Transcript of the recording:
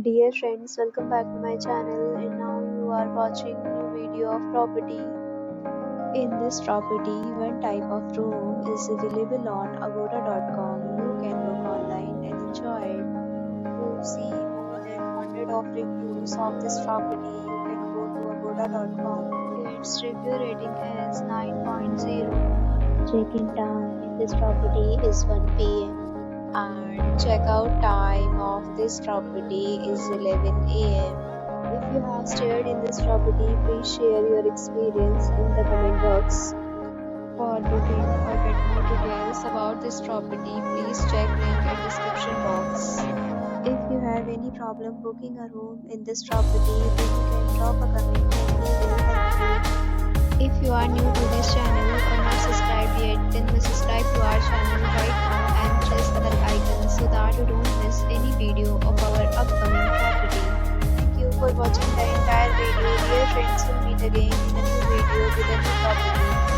Dear friends, welcome back to my channel, and now you are watching new video of property. In this property, one type of room is available on agoda.com. You can book online and enjoy it. To see more than 100 of reviews of this property, you can go to agoda.com. Its review rating is 9.0. Check-in time in this property is 1 p.m. and check-out time of this property is 11 a.m. If you have stayed in this property, please share your experience in the comment box. For booking or get more details about this property, please check link in description box. If you have any problem booking a room in this property, then you can drop a comment and we will help you. If you are new to this channel or not subscribed yet, then subscribe to our channel right now and press the bell icon so that you don't miss any video of our upcoming property. Thank you for watching the entire video. Dear friends, we'll meet again in a new video with a new property.